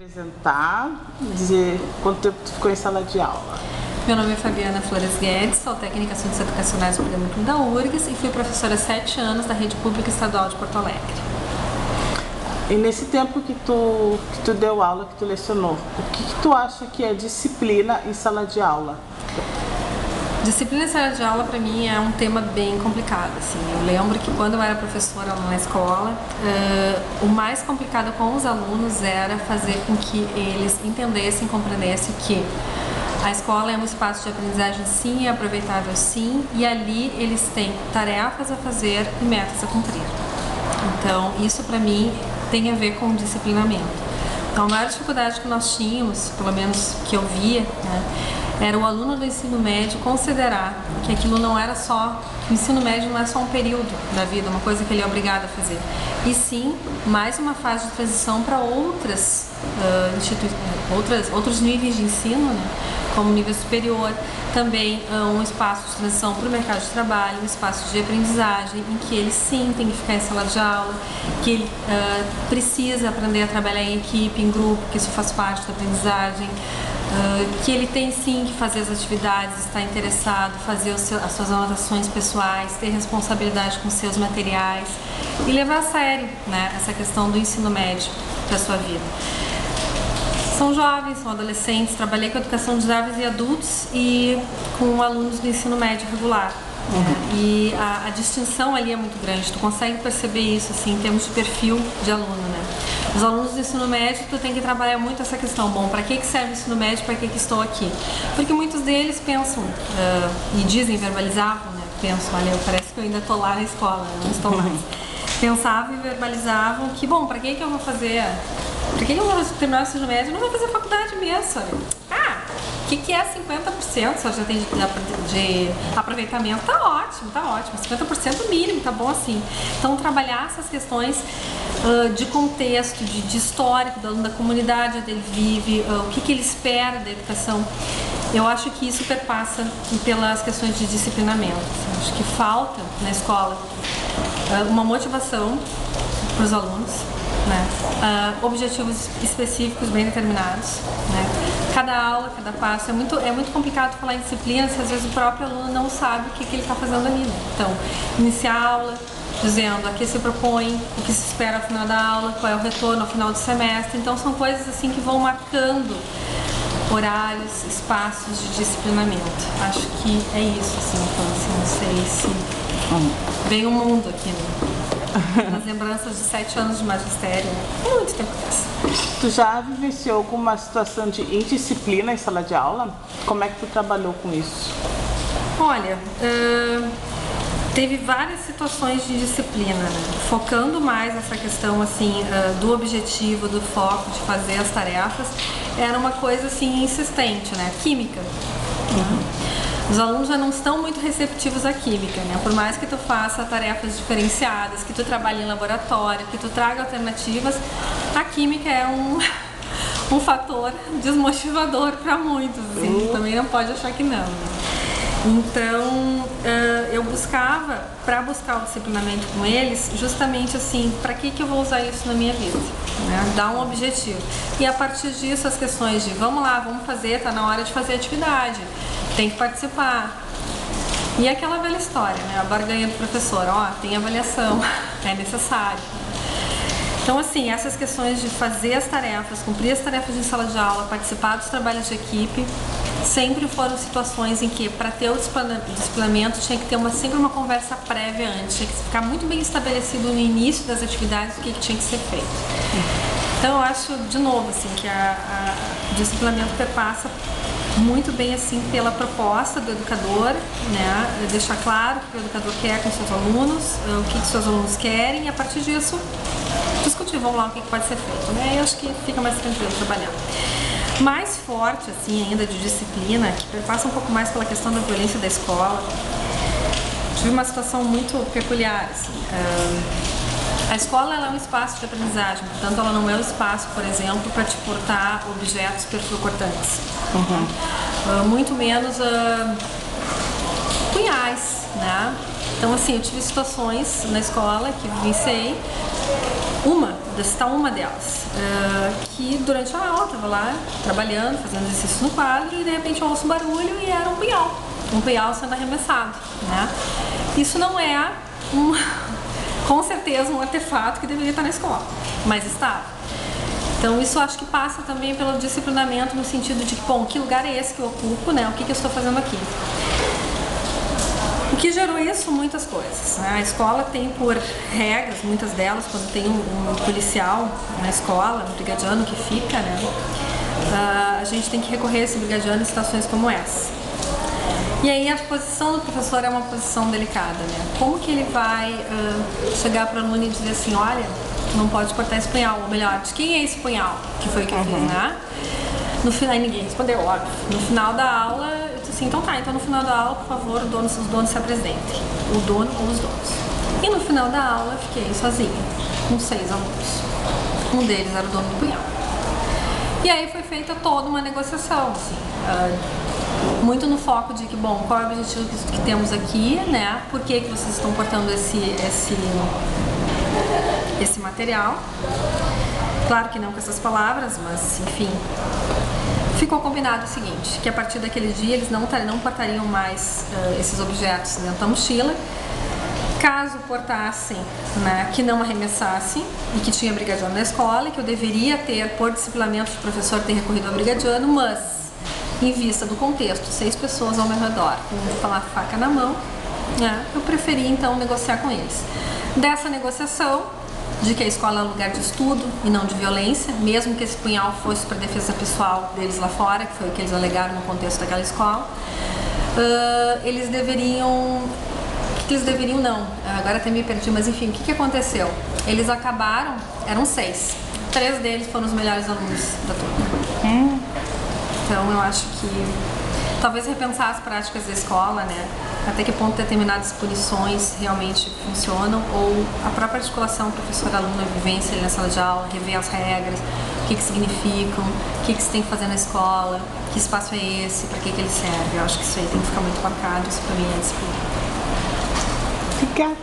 Apresentar, dizer quanto tempo tu ficou em sala de aula. Meu nome é Fabiana Flores Guedes, sou técnica em assuntos educacionais do programa da URGS e fui professora há 7 anos da Rede Pública Estadual de Porto Alegre. E nesse tempo que tu deu aula, que tu lecionou, o que tu acha que é disciplina em sala de aula? Disciplina em sala de aula, para mim, é um tema bem complicado. Assim. Eu lembro que quando eu era professora na escola, o mais complicado com os alunos era fazer com que eles entendessem, compreendessem que a escola é um espaço de aprendizagem sim, é aproveitável sim, e ali eles têm tarefas a fazer e metas a cumprir. Então, isso para mim tem a ver com disciplinamento. Então, a maior dificuldade que nós tínhamos, pelo menos que eu via, né, era o aluno do ensino médio considerar que aquilo não era só, o ensino médio não é só um período da vida, uma coisa que ele é obrigado a fazer, e sim mais uma fase de transição para outros níveis de ensino, né, como nível superior, também um espaço de transição para o mercado de trabalho, um espaço de aprendizagem em que ele sim tem que ficar em sala de aula, que ele precisa aprender a trabalhar em equipe, em grupo, que isso faz parte da aprendizagem, que ele tem sim que fazer as atividades, estar interessado, fazer as suas anotações pessoais, ter responsabilidade com seus materiais e levar a sério, né, essa questão do ensino médio para a sua vida. São jovens, são adolescentes, trabalhei com educação de jovens e adultos e com alunos do ensino médio regular. E a distinção ali é muito grande, tu consegue perceber isso assim, em termos de perfil de aluno, né? Os alunos do ensino médio, tu tem que trabalhar muito essa questão, bom, para que serve o ensino médio, para que estou aqui? Porque muitos deles pensam, e dizem, verbalizavam, né? Pensam, olha, parece que eu ainda estou lá na escola, não estou mais. Pensavam e verbalizavam que, bom, para que eu vou fazer, para que eu vou terminar o ensino médio? Eu não vou fazer faculdade mesmo, olha. O que é 50%? Se eu já tenho de aproveitamento, tá ótimo, 50% mínimo, tá bom assim. Então, trabalhar essas questões de contexto, de histórico do aluno, da comunidade onde ele vive, o que ele espera da educação, eu acho que isso perpassa pelas questões de disciplinamento. Acho que falta na escola uma motivação para os alunos, né? Objetivos específicos bem determinados, né? Cada aula, cada passo, é muito complicado falar em disciplina se às vezes o próprio aluno não sabe o que ele está fazendo ali, né? Então, iniciar a aula dizendo a que se propõe, o que se espera ao final da aula, qual é o retorno ao final do semestre. Então, são coisas assim que vão marcando horários, espaços de disciplinamento. Acho que é isso, assim, então, assim, não sei se vem o mundo aqui, né? Nas lembranças de 7 anos de magistério, né? Muito tempo atrás. Tu já vivenciou alguma situação de indisciplina em sala de aula? Como é que tu trabalhou com isso? Olha, teve várias situações de disciplina, né? Focando mais nessa questão assim do objetivo, do foco, de fazer as tarefas, era uma coisa assim insistente, né? Química. Os alunos já não estão muito receptivos à química, né? Por mais que tu faça tarefas diferenciadas, que tu trabalhe em laboratório, que tu traga alternativas, a química é um fator desmotivador para muitos, assim. Tu também não pode achar que não, né? Então, eu buscava, para buscar o disciplinamento com eles, justamente assim, para que eu vou usar isso na minha vida? Né? Dar um objetivo. E a partir disso, as questões de, vamos lá, vamos fazer, tá na hora de fazer atividade, tem que participar. E aquela velha história, né? A barganha do professor, ó, tem avaliação, é necessário. Então, assim, essas questões de fazer as tarefas, cumprir as tarefas de sala de aula, participar dos trabalhos de equipe, sempre foram situações em que, para ter o disciplinamento, tinha que ter sempre uma conversa prévia antes, tinha que ficar muito bem estabelecido no início das atividades o que tinha que ser feito. Então, eu acho, de novo, assim, que o disciplinamento perpassa muito bem assim pela proposta do educador, né? Deixar claro o que o educador quer com seus alunos, o que seus alunos querem, e a partir disso discutir, vamos lá, o que pode ser feito, né? Eu acho que fica mais tranquilo trabalhar. Mais forte, assim, ainda de disciplina, que passa um pouco mais pela questão da violência da escola. Tive uma situação muito peculiar, assim. A escola ela é um espaço de aprendizagem, portanto ela não é um espaço, por exemplo, para te portar objetos perfurocortantes. Muito menos punhais, né? Então, assim, eu tive situações na escola que vivenciei, vou citar uma delas, que durante a aula eu estava lá trabalhando, fazendo exercício no quadro e de repente eu ouço um barulho e era um punhal sendo arremessado, né? Isso não é com certeza um artefato que deveria estar na escola, mas estava. Então isso acho que passa também pelo disciplinamento no sentido de que, bom, que lugar é esse que eu ocupo, né? O que eu estou fazendo aqui? O que gerou isso? Muitas coisas, né? A escola tem por regras, muitas delas, quando tem um policial na escola, um brigadiano que fica, né? A gente tem que recorrer a esse brigadiano em situações como essa. E aí a posição do professor é uma posição delicada, né? Como que ele vai chegar para o aluno e dizer assim, olha, não pode cortar esse punhal, ou melhor, de quem é esse punhal? Que foi o que eu fiz, né? No final, ninguém respondeu, óbvio. No final da aula, eu disse assim, então no final da aula, por favor, os donos se apresentem. O dono ou os donos. E no final da aula, eu fiquei sozinha, com 6 alunos. Um deles era o dono do punhal. E aí foi feita toda uma negociação, assim, muito no foco de que, bom, qual é o objetivo que temos aqui, né? Por que vocês estão cortando esse material? Claro que não com essas palavras, mas enfim. Ficou combinado o seguinte, que a partir daquele dia eles não portariam mais esses objetos dentro da mochila. Caso portassem, né, que não arremessassem e que tinha brigadiano na escola e que eu deveria ter, por disciplinamento do professor, ter recorrido ao brigadiano, mas em vista do contexto, 6 pessoas ao meu redor, com uma faca na mão, né, eu preferi então negociar com eles. Dessa negociação, de que a escola é um lugar de estudo e não de violência, mesmo que esse punhal fosse para defesa pessoal deles lá fora, que foi o que eles alegaram no contexto daquela escola, eles deveriam não, agora até me perdi, mas enfim, o que aconteceu? Eles acabaram, eram 6, 3 deles foram os melhores alunos da turma. Então eu acho que talvez repensar as práticas da escola, né? Até que ponto determinadas punições realmente funcionam, ou a própria articulação professor-aluno, a vivência ali na sala de aula, rever as regras, o que significam, o que se tem que fazer na escola, que espaço é esse, para que ele serve. Eu acho que isso aí tem que ficar muito marcado, isso para mim é disciplina. Obrigada.